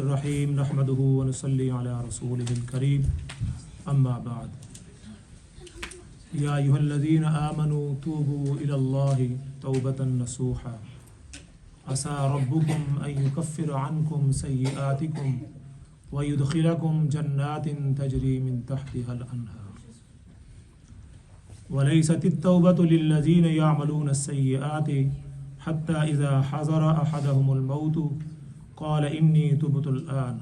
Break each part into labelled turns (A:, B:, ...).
A: الرحیم نحمده ونصلی علی رسوله الکریم اما بعد یا ایھا الذین آمنوا توبوا الی اللہ توبۃ نصوحا عسى ربکم ان یکفر عنکم سیئاتکم ویدخلکم جنات تجری من تحتها الانہار ولیست التوبۃ للذین یعملون السیئات حتی اذا حضر احدهم الموت قال انی تبت الآن۔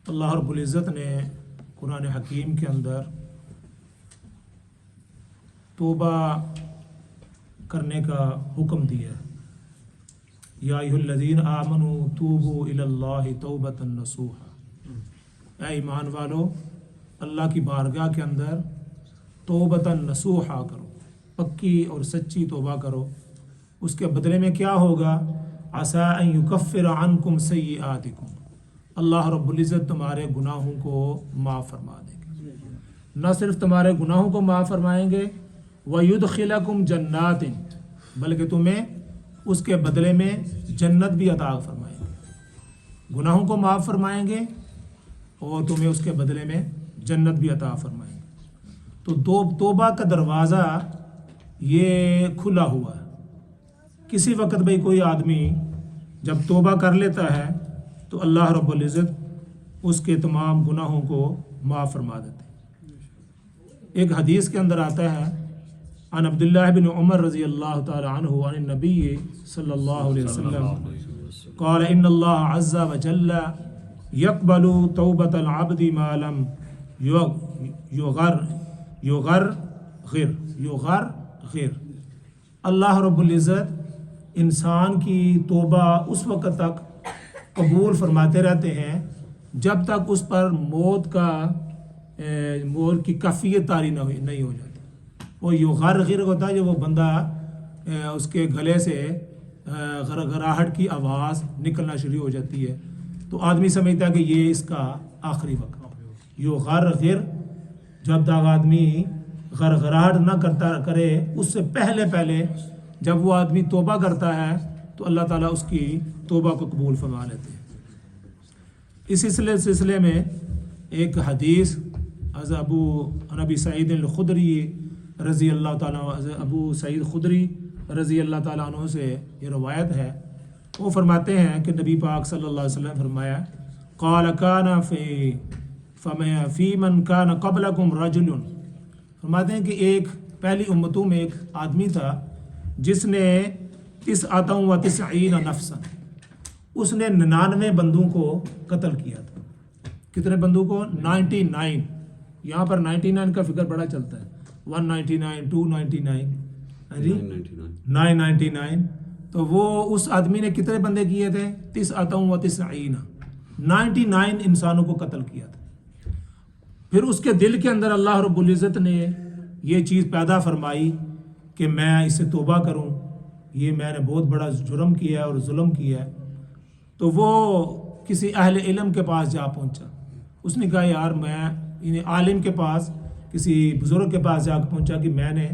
A: اللہ رب العزت نے قرآن حکیم کے اندر توبہ کرنے کا حکم دیا ہے۔ یا ایھا الذین آمنوا توبوا الی اللہ توبۃ نصوحا، اے ایمان والو اللہ کی بارگاہ کے اندر توبۃ نصوحا کرو، پکی اور سچی توبہ کرو۔ اس کے بدلے میں کیا ہوگا؟ عسیٰ ان یکفر عنکم سیئاتکم، اللہ رب العزت تمہارے گناہوں کو معاف فرما دیں گے۔ نہ صرف تمہارے گناہوں کو معاف فرمائیں گے، ویدخلکم جنات، بلکہ تمہیں اس کے بدلے میں جنت بھی عطا فرمائیں گے۔ گناہوں کو معاف فرمائیں گے اور تمہیں اس کے بدلے میں جنت بھی عطا فرمائیں گے۔ تو توبہ کا دروازہ یہ کھلا ہوا ہے۔ کسی وقت بھئی کوئی آدمی جب توبہ کر لیتا ہے تو اللہ رب العزت اس کے تمام گناہوں کو معاف فرما دیتے ہیں۔ ایک حدیث کے اندر آتا ہے عن عبداللہ بن عمر رضی اللہ تعالی عنہ عن النبی صلی اللہ علیہ وسلم قال ان اللہ عز وجل يقبل توبۃ العبد ما لم یغرغر۔ اللہ رب العزت انسان کی توبہ اس وقت تک قبول فرماتے رہتے ہیں جب تک اس پر موت کی کیفیت طاری نہیں ہو جاتی۔ وہ یغرغر ہوتا ہے جب وہ بندہ اس کے گلے سے غرغراہٹ کی آواز نکلنا شروع ہو جاتی ہے تو آدمی سمجھتا ہے کہ یہ اس کا آخری وقت ہے۔ یغرغر جب تک آدمی غرغراہٹ نہ کرے اس سے پہلے جب وہ آدمی توبہ کرتا ہے تو اللہ تعالیٰ اس کی توبہ کو قبول فرما لیتے ہیں۔ اس سلسلے میں ایک حدیث از ابی سعید الخدری رضی اللہ تعالیٰ ابو سعید خدری رضی اللہ تعالیٰ عنہ سے یہ روایت ہے۔ وہ فرماتے ہیں کہ نبی پاک صلی اللہ علیہ وسلم فرمایا قال کان فی من کان قبلکم رجل، فرماتے ہیں کہ ایک پہلی امتوں میں ایک آدمی تھا جس نے 99 نفسا، اس نے 99 بندوں کو قتل کیا تھا۔ کتنے بندوں کو؟ 99۔ یہاں پر 99 کا فکر بڑا چلتا ہے، 199 299 999۔ تو وہ اس آدمی نے کتنے بندے کیے تھے؟ 99 انسانوں کو قتل کیا تھا۔ پھر اس کے دل کے اندر اللہ رب العزت نے یہ چیز پیدا فرمائی کہ میں اس سے توبہ کروں، یہ میں نے بہت بڑا جرم کیا ہے اور ظلم کیا ہے۔ تو وہ کسی اہل علم کے پاس جا پہنچا۔ اس نے کہا یار میں عالم کے پاس، کسی بزرگ کے پاس جا پہنچا کہ میں نے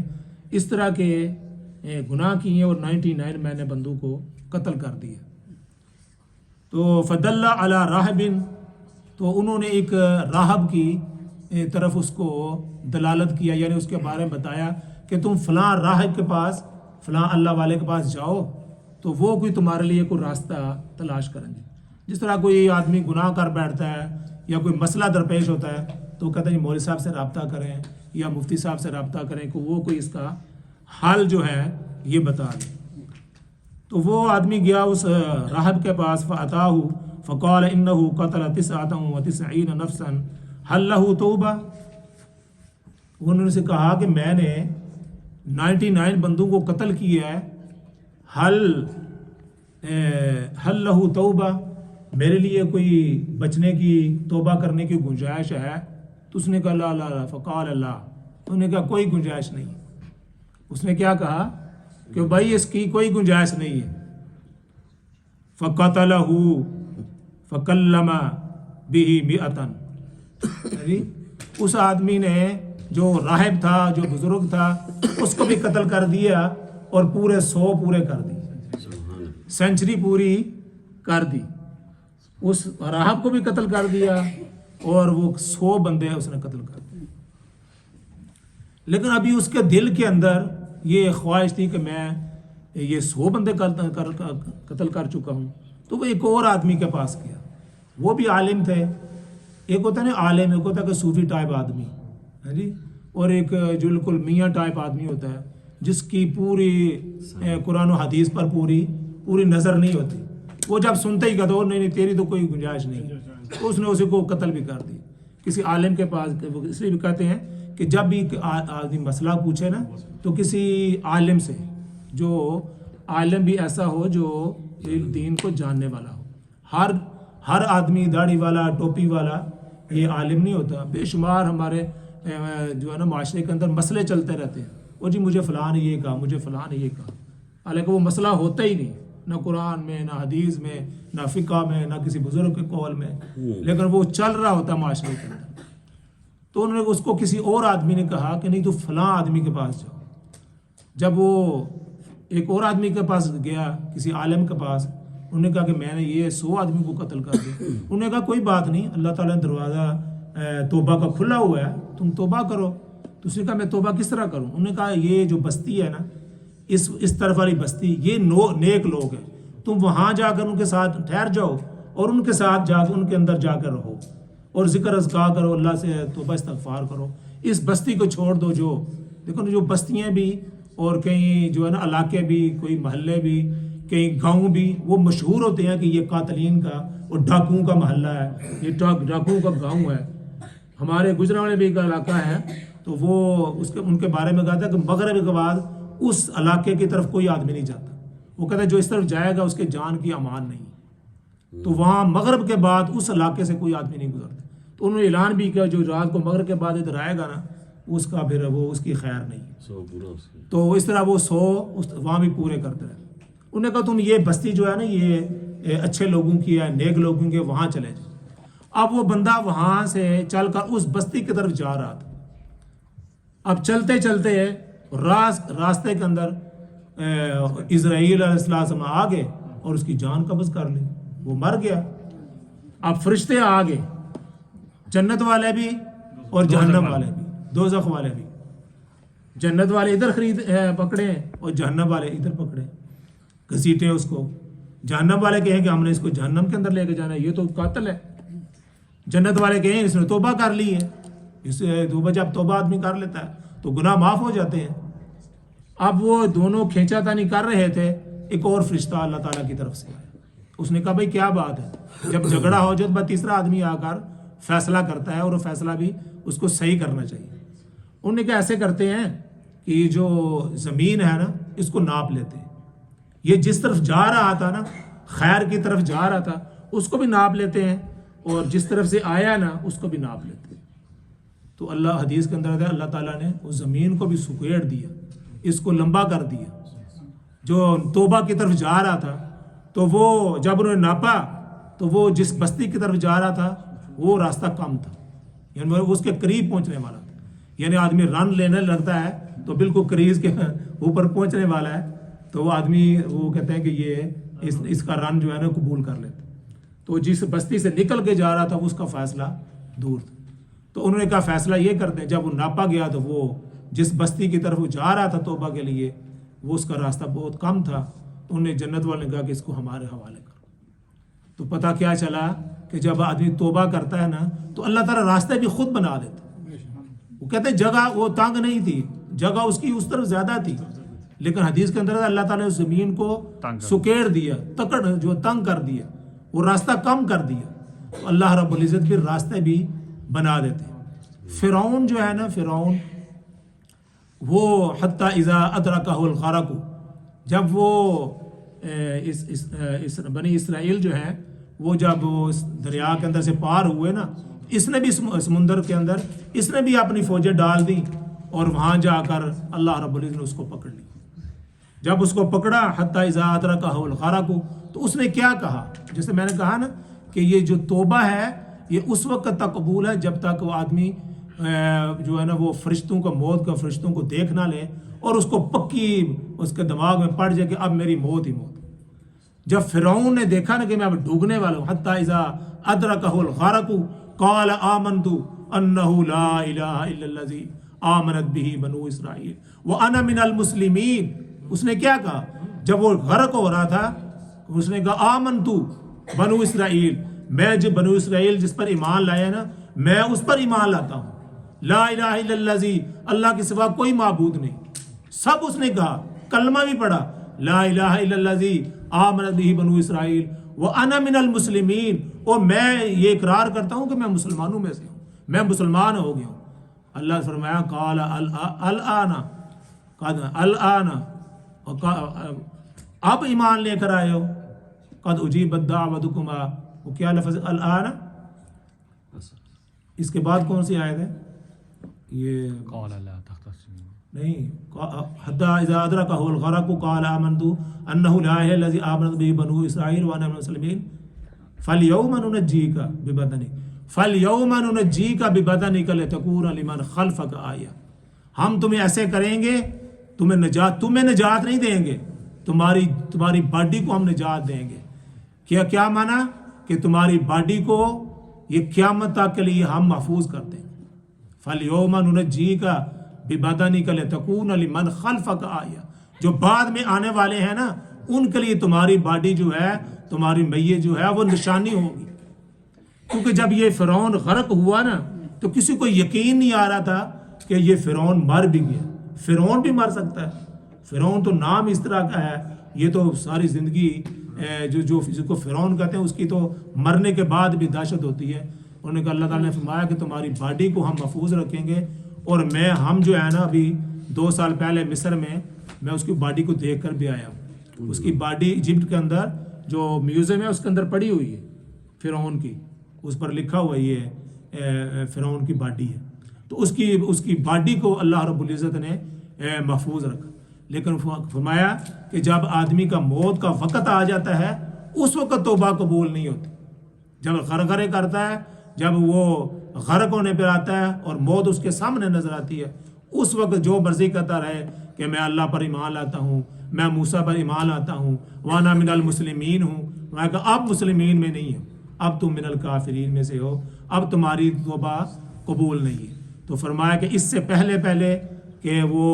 A: اس طرح کے گناہ کیے اور 99 میں نے بندوں کو قتل کر دیا۔ تو فدل علی راہب، تو انہوں نے ایک راہب کی طرف اس کو دلالت کیا، یعنی اس کے بارے میں بتایا کہ تم فلاں راہب کے پاس، فلاں اللہ والے کے پاس جاؤ تو وہ کوئی تمہارے لیے کوئی راستہ تلاش کریں گے۔ جس طرح کوئی آدمی گناہ کر بیٹھتا ہے یا کوئی مسئلہ درپیش ہوتا ہے تو کہتے ہیں مولوی صاحب سے رابطہ کریں یا مفتی صاحب سے رابطہ کریں کہ وہ کوئی اس کا حل جو ہے یہ بتا دیں۔ تو وہ آدمی گیا اس راہب کے پاس فاتاہ فقال انہ قتل 99 نفسا هل له توبہ، انہوں نے سے کہا کہ میں نے 99 بندوں کو قتل کیا ہے، حل لہ توبہ، میرے لیے کوئی بچنے کی توبہ کرنے کی گنجائش ہے؟ تو اس نے کہا لا فقال لا، انہوں نے کہا کوئی گنجائش نہیں۔ اس نے کیا کہا کہ بھائی اس کی کوئی گنجائش نہیں ہے۔ فقتلہ فکلم بہ 100، اس آدمی نے جو راہب تھا، جو بزرگ تھا، اس کو بھی قتل کر دیا اور پورے 100 پورے کر دیے۔ سینچری پوری کر دی، اس راہب کو بھی قتل کر دیا اور وہ 100 بندے اس نے قتل کر دیے. لیکن ابھی اس کے دل کے اندر یہ خواہش تھی کہ میں یہ 100 بندے قتل کر چکا ہوں. تو وہ ایک اور آدمی کے پاس گیا، وہ بھی عالم تھے. ایک ہوتا ہے نا عالم، ایک ہوتا ہے کہ صوفی ٹائپ آدمی ہے جی، اور ایک جو بالکل میاں ٹائپ آدمی ہوتا ہے جس کی پوری قرآن و حدیث پر پوری نظر نہیں ہوتی. وہ جب سنتے ہی کہتا نہیں تیری تو کوئی گنجائش نہیں، تو اس نے اسی کو قتل بھی کر دی. کسی عالم کے پاس، اس لیے بھی کہتے ہیں کہ جب بھی آدمی مسئلہ پوچھے نا تو کسی عالم سے، جو عالم بھی ایسا ہو جو دین کو جاننے والا ہو. ہر آدمی داڑھی والا ٹوپی والا یہ عالم نہیں ہوتا. بے شمار ہمارے جو ہے نا معاشرے کے اندر مسئلے چلتے رہتے ہیں، وہ جی مجھے فلاں نے یہ کہا، مجھے فلاں نے یہ کہا، حالانکہ وہ مسئلہ ہوتا ہی نہیں، نہ قرآن میں، نہ حدیث میں، نہ فقہ میں، نہ کسی بزرگ کے قول میں، لیکن وہ چل رہا ہوتا ہے معاشرے کے اندر. تو انہوں نے اس کو کسی اور آدمی نے کہا کہ نہیں تو فلاں آدمی کے پاس جاؤ. جب وہ ایک اور آدمی کے پاس گیا، کسی عالم کے پاس، انہوں نے کہا کہ میں نے یہ 100 آدمی کو قتل کر دیا. انہوں نے کہا کوئی بات نہیں، اللہ تعالیٰ نے دروازہ توبہ کا کھلا ہوا ہے، تم توبہ کرو. تو اس نے کہا میں توبہ کس طرح کروں؟ انہوں نے کہا یہ جو بستی ہے نا، اس طرف والی بستی، یہ نیک لوگ ہیں، تم وہاں جا کر ان کے ساتھ ٹھہر جاؤ اور ان کے ساتھ جا کے ان کے اندر جا کر رہو اور ذکر اذکار کرو، اللہ سے توبہ استغفار کرو. اس بستی کو چھوڑ دو. جو دیکھو جو بستیاں بھی اور کئی جو ہے نا علاقے بھی، کوئی محلے بھی، کئی گاؤں بھی، وہ مشہور ہوتے ہیں کہ یہ قاتلین کا اور ڈاکوؤں کا محلہ ہے، یہ ڈاکوؤں کا گاؤں ہے. ہمارے گجرانوالے بھی ایک علاقہ ہے، تو وہ ان کے بارے میں کہا تھا کہ مغرب کے بعد اس علاقے کی طرف کوئی آدمی نہیں جاتا. وہ کہتا ہے جو اس طرف جائے گا اس کے جان کی امان نہیں. تو وہاں مغرب کے بعد اس علاقے سے کوئی آدمی نہیں گزرتا. تو انہوں نے اعلان بھی کیا جو رات کو مغرب کے بعد ادھر آئے گا نا، اس کا پھر وہ اس کی خیر نہیں. تو اس طرح وہ 100 وہاں بھی پورے کرتے رہے. انہوں نے کہا تم یہ بستی جو ہے نا یہ اچھے لوگوں کی ہے، نیک لوگوں کی، وہاں چلے جاؤ. اب وہ بندہ وہاں سے چل کر اس بستی کی طرف جا رہا تھا. اب چلتے چلتے راستے کے اندر اسرائیل علیہ السلام آ گئے اور اس کی جان قبض کر لی، وہ مر گیا. اب فرشتے آ گئے، جنت والے بھی اور جہنم والے بھی، دوزخ والے بھی. جنت والے ادھر پکڑے اور جہنم والے ادھر پکڑے، گھسیٹے اس کو. جہنم والے کہیں کہ ہم نے اس کو جہنم کے اندر لے کے جانا ہے، یہ تو قاتل ہے. جنت والے کہیں اس نے توبہ کر لی ہے. اس توبہ جب توبہ آدمی کر لیتا ہے تو گناہ معاف ہو جاتے ہیں. اب وہ دونوں کھینچا تانی کر رہے تھے، ایک اور فرشتہ اللہ تعالیٰ کی طرف سے آیا. اس نے کہا بھائی کیا بات ہے؟ جب جھگڑا ہو جائے تو تیسرا آدمی آ کر فیصلہ کرتا ہے، اور وہ فیصلہ بھی اس کو صحیح کرنا چاہیے. انہوں نے کہا ایسے کرتے ہیں کہ جو زمین ہے نا اس کو ناپ لیتے ہیں. یہ جس طرف جا رہا تھا نا، خیر کی طرف جا رہا تھا، اس کو بھی ناپ لیتے ہیں، اور جس طرف سے آیا نا اس کو بھی ناپ لیتے ہیں. تو اللہ حدیث کے اندر ہے اللہ تعالیٰ نے اس زمین کو بھی سکیڑ دیا، اس کو لمبا کر دیا. جو توبہ کی طرف جا رہا تھا تو وہ جب انہوں نے ناپا تو وہ جس بستی کی طرف جا رہا تھا وہ راستہ کم تھا، یعنی وہ اس کے قریب پہنچنے والا تھا. یعنی آدمی رن لینے لگتا ہے تو بالکل قریب کے اوپر پہنچنے والا ہے، تو وہ آدمی وہ کہتے ہیں کہ یہ اس کا رن جو ہے نا قبول کر لیتا. تو جس بستی سے نکل کے جا رہا تھا اس کا فیصلہ دور تھا. تو انہوں نے کہا فیصلہ یہ کرتے ہیں. جب وہ ناپا گیا تو وہ جس بستی کی طرف وہ جا رہا تھا توبہ کے لیے، وہ اس کا راستہ بہت کم تھا. تو انہوں نے جنت والے نے کہا کہ اس کو ہمارے حوالے کرو. تو پتہ کیا چلا کہ جب آدمی توبہ کرتا ہے نا تو اللہ تعالیٰ راستے بھی خود بنا دیتا. وہ کہتے ہیں جگہ وہ تنگ نہیں تھی، جگہ اس کی اس طرف زیادہ تھی، لیکن حدیث کے اندر اللہ تعالیٰ نے اس زمین کو سکیڑ دیا، جو تنگ کر دیا، وہ راستہ کم کر دیا. تو اللہ رب العزت بھی راستے بھی بنا دیتے. فرعون جو ہے نا، فرعون وہ حتی اذا ادرکہ الغرق، جب وہ اس بنی اسرائیل جو ہے وہ جب اس دریا کے اندر سے پار ہوئے نا، اس نے بھی سمندر کے اندر اس نے بھی اپنی فوجیں ڈال دی اور وہاں جا کر اللہ رب العزت نے اس کو پکڑ لی. جب اس کو پکڑا حتی اذا ادرکہ الغرق، تو اس نے کیا کہا؟ جیسے میں نے کہا نا کہ یہ جو توبہ ہے یہ اس وقت تک قبول ہے جب تک وہ آدمی جو ہے نا وہ فرشتوں کا موت کا فرشتوں کو دیکھ نہ لے اور اس کو پکی اس کے دماغ میں پڑ جائے کہ اب میری موت ہی موت. جب فرعون نے دیکھا نا کہ میں اب ڈوبنے والا ہوں، حتی اذا ادرکہ الغرق قال آمنت انہ لا الہ الا الذی آمنت بہ بنو اسرائیل وانا من المسلمین. اس نے کیا کہا جب وہ غرق ہو رہا تھا؟ اس نے کہا آمنت بنو اسرائیل، میں جو بنو اسرائیل جس پر ایمان لایا نا میں اس پر ایمان لاتا ہوں. لا الہ الا الذی، اللہ کے سوا کوئی معبود نہیں. سب اس نے کہا، کلمہ بھی پڑھا، لا الہ الا الذی آمنت بہ بنو اسرائیل وانا من المسلمین، اور میں یہ اقرار کرتا ہوں کہ میں مسلمانوں میں سے ہوں، میں مسلمان ہو گیا ہوں. اللہ نے فرمایا قال الآن اب ایمان لے کر آئے ہو، قد اجیبت دعوتکما. وہ کیا لفظ الآن؟ اس کے بعد کون سی آیت ہے؟ یہ
B: قال لا تختصموا
A: نہیں، حتی اذا ادرکہ الغرق قال آمنت انہ لا الہ الا الذی آمنت بہ بنو اسرائیل وانا من المسلمین فالیوم ننجیک ببدنک فالیوم ننجیک ببدنک لتکون لمن خلفک آیہ. ہم تمہیں ایسے کریں گے، تمہیں نجات نہیں دیں گے، تمہاری باڈی کو ہم نجات دیں گے. کیا مانا کہ تمہاری باڈی کو یہ قیامت تک کے لیے ہم محفوظ کر دیں. فَالْيَوْمَ نُنَجِّيكَ بِبَدَنِكَ لِتَكُونَ لِمَنْ خَلْفَكَ آیہ. جو بعد میں آنے والے ہیں نا ان کے لیے تمہاری باڈی جو ہے، تمہاری میت جو ہے وہ نشانی ہوگی. کیونکہ جب یہ فرعون غرق ہوا نا تو کسی کو یقین نہیں آ رہا تھا کہ یہ فرعون مر بھی گیا. فرعون بھی مر سکتا ہے، فرعون تو نام اس طرح کا ہے، یہ تو ساری زندگی جو جس کو فرعون کہتے ہیں اس کی تو مرنے کے بعد بھی دہشت ہوتی ہے. انہوں نے کہا اللہ تعالیٰ نے فرمایا کہ تمہاری باڈی کو ہم محفوظ رکھیں گے. اور ہم جو ہے نا ابھی 2 سال پہلے مصر میں اس کی باڈی کو دیکھ کر بھی آیا ہوں. اس کی باڈی ایجپٹ کے اندر جو میوزیم ہے اس کے اندر پڑی ہوئی ہے فرعون کی، اس پر لکھا ہوا یہ فرعون کی باڈی ہے. تو اس کی باڈی کو اللہ رب العزت نے محفوظ رکھا. لیکن فرمایا کہ جب آدمی کا موت کا وقت آ جاتا ہے اس وقت توبہ قبول نہیں ہوتی. جب غرغرے کرتا ہے، جب وہ غرق ہونے پر آتا ہے اور موت اس کے سامنے نظر آتی ہے، اس وقت جو مرضی کرتا رہے کہ میں اللہ پر ایمان لاتا ہوں، میں موسیٰ پر ایمان لاتا ہوں، وانا من المسلمین ہوں. میں کہا اب مسلمین میں نہیں ہوں، اب تم من الکافرین میں سے ہو، اب تمہاری توبہ قبول نہیں ہے. تو فرمایا کہ اس سے پہلے کہ وہ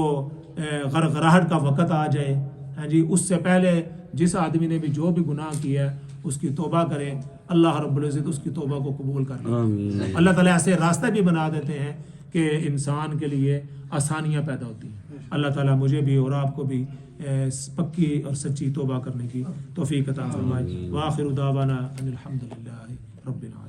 A: غرغراہٹ کا وقت آ جائے، ہاں جی، اس سے پہلے جس آدمی نے بھی جو بھی گناہ کیا ہے اس کی توبہ کرے، اللہ رب العزت اس کی توبہ کو قبول کر لے. اللہ تعالیٰ ایسے راستے بھی بنا دیتے ہیں کہ انسان کے لیے آسانیاں پیدا ہوتی ہیں. اللہ تعالیٰ مجھے بھی اور آپ کو بھی پکی اور سچی توبہ کرنے کی توفیق عطا فرمائے. وآخر دعوانا ان الحمد للہ رب العالمین.